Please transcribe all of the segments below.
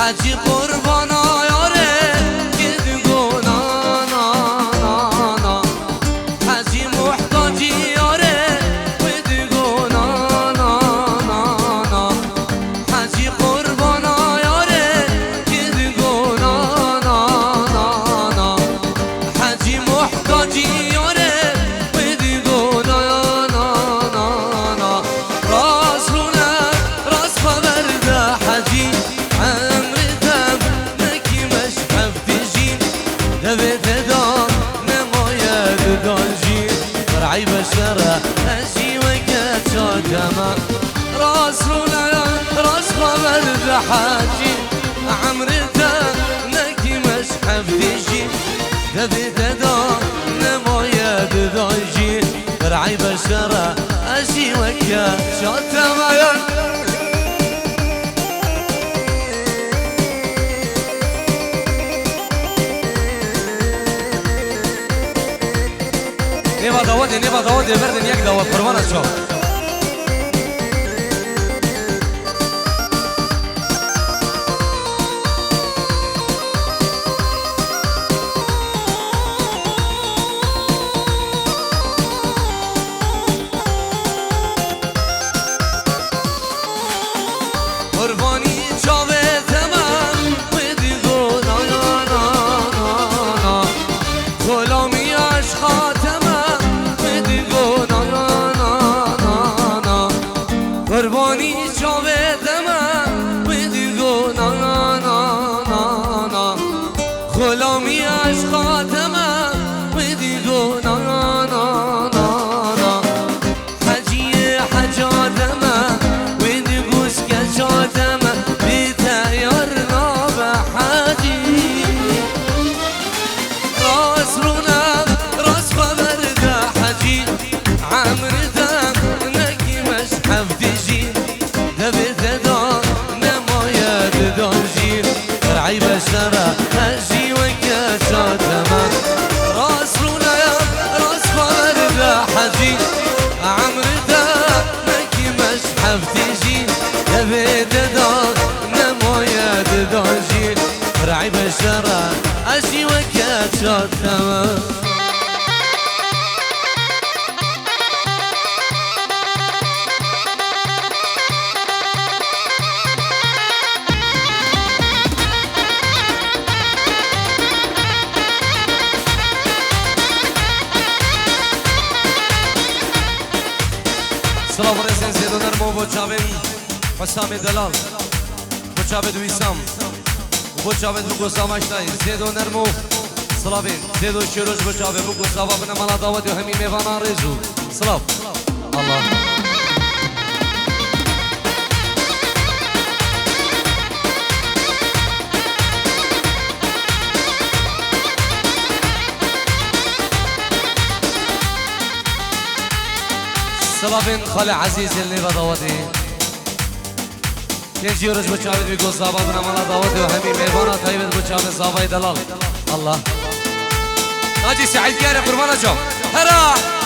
حجی قربانا یاره که دیگو نا نا نا نا حجی محتاجی یاره که دیگو نا نا نا نا حجی قربانا یاره که دیگو نا نا نا نا حجی محتاجی یاره که دیگو نا نا نا نا راز رونه راز خبر ده حجی عمرتم نکی مشحف دیجین دوید دار نماید دانجی فرعی بشره اشی وکت شادما راز رونه راز خبر ده حجی عمرتم نکی مشحف دیجین دوید دار نماید دانجی فرعی بشره اشی وکت شادما نبا داودی بردن یک داود قربانت شو قربانی چاوه تمام ویدیگو نا نا نا نا نا غلامی عشقا تمام ویدیگو نا نا نا نا نا قربانی چاوه تمام ویدیگو نا نا نا نا نا غلامی عشقا تمام ویدیگو نا نا نا نا نا حجی حجا تمام ویدیگو سکشا تمام بیتیارنا به حجی راز رونم راز خبر ده حجی عمرتم نکی مشحف دیجی دوید دار نماید دانجی فرعی بشره حجی وکت شادما راز رونم راز خبر ده حجی عمرتم نکی مشحف دیجی دوید دار نماید دانجی فرعی بشره حجی وکت شادما سلام رسن زیدو نرمو با چاوین حسام دلال با چاوید ویسام با چاوید بگو سامشتای زیدو نرمو سلامین زیدو شروش با چاوید بگو سواب نمالا داود و همی میوانا ریزو سلام الله سلامین خاله عزیز النیو داودی کنجی ورش بچاوید بگو صحابات نمالا داودی و همی میوانا تایید بچاوید صحابای دلال الله ناجی سعید گیاره قربانا جو هرا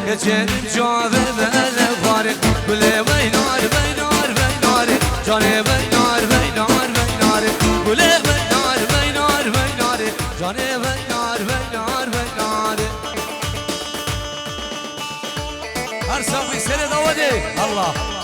geçelim cave bele vare Gule beynar beynar beynar Cane beynar beynar beynar Gule beynar beynar beynar Cane beynar beynar beynar Her sabri sene الله.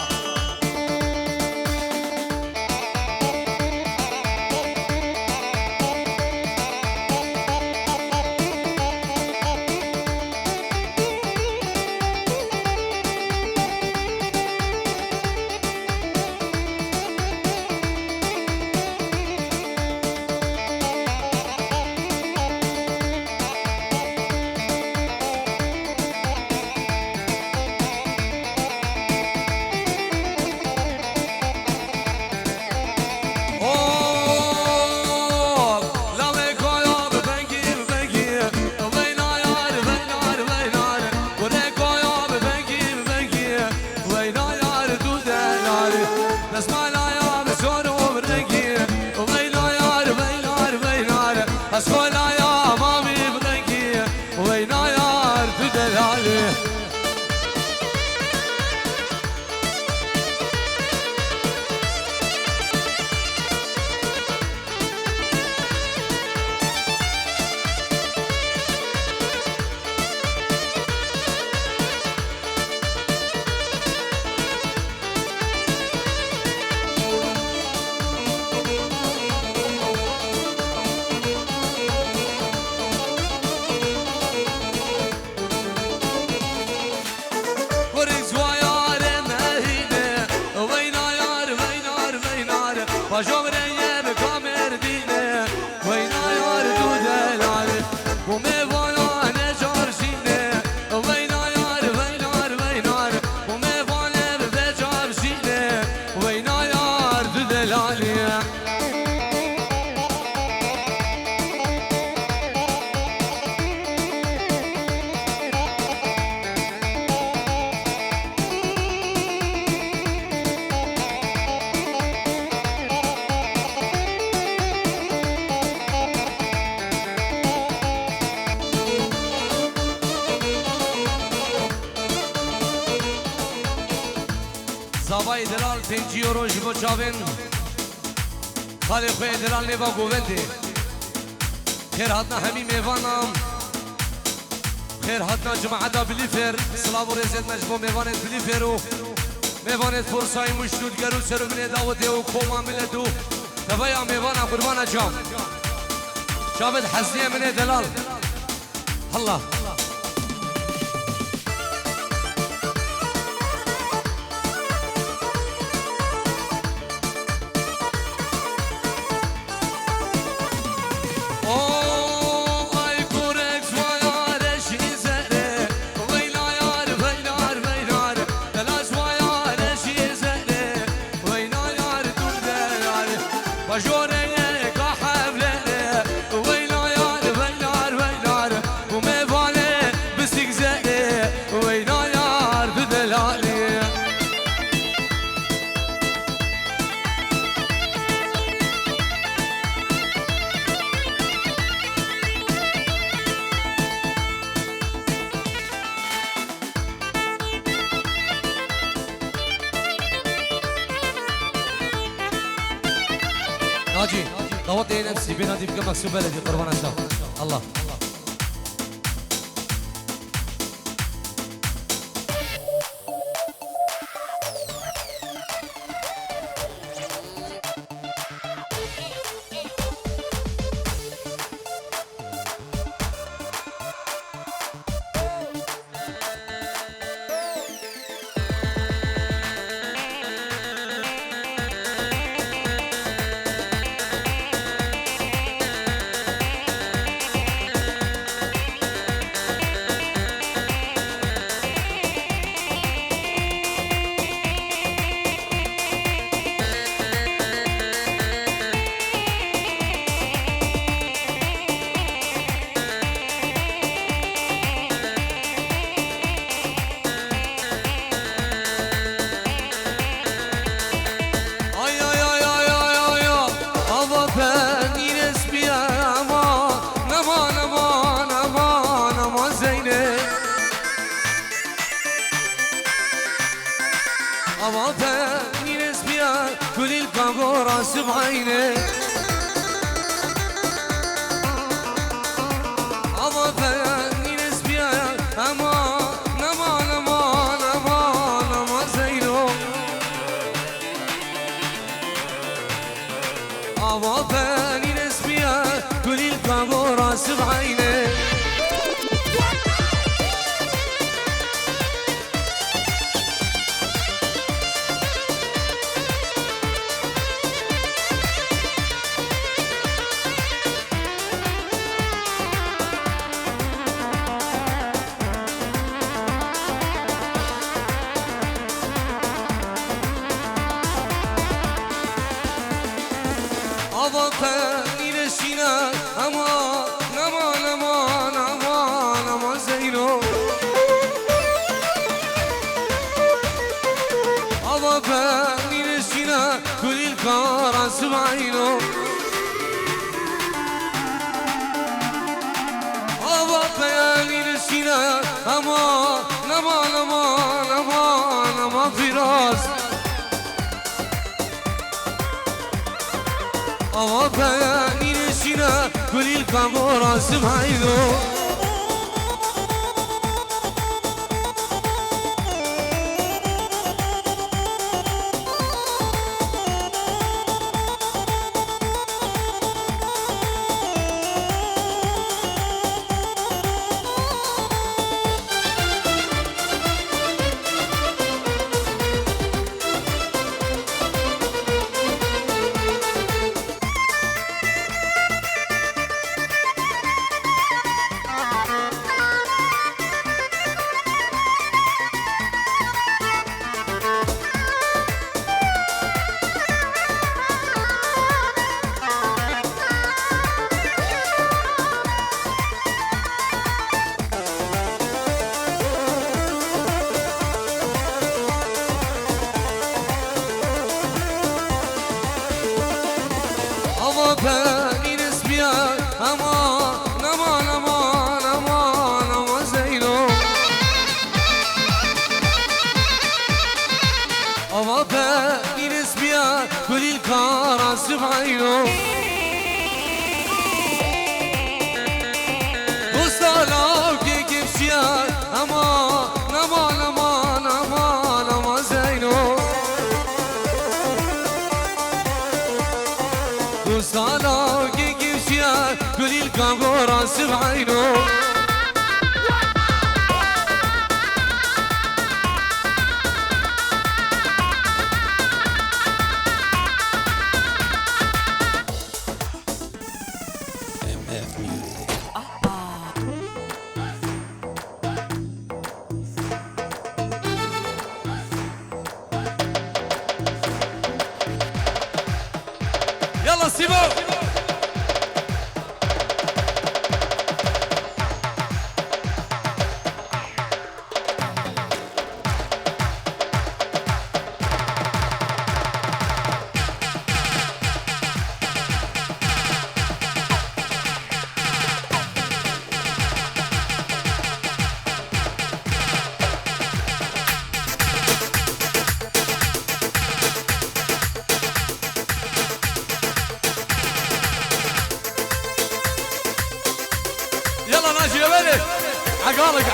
زابای دلال 5 یورو جبو چاوین خالی خوی دلال نبا گوونده خیر هاتنا همی میوانم خیر هاتنا جماعتا بلیفر سلام و رزید نجبو میوانت بلیفرو میوانت فرسای مشتود گرو سرو من داوته و کوما ملدو تبایا میوانا قربانا جام شابد حزیه من دلال الله ناجي ضوطي نفسي بنادي بقى مكسوب بلدي قربان الشام الله أوافق ينس بيا كل الكاغورة سبعينه أوافق ينس بيا أمان أمان أمان أمان أمان زينو أواباني نسبيا كل الكابو راس بعينه أواباني نسينا أما نما زينو أواباني نسينا كل الكراس بعينه أواباني نسينا أما نما في راس أواباني نسينا كل الكامورا سمعينو أواباني نسبيا أما نما زينو أواباني نسبيا كل الكراس بعينه وصلاو كيف شيا أما نما زينو وصلاو كيف شيا كل الكراس بعينه يلا سيبو يلا ناجي يا ولد عقالك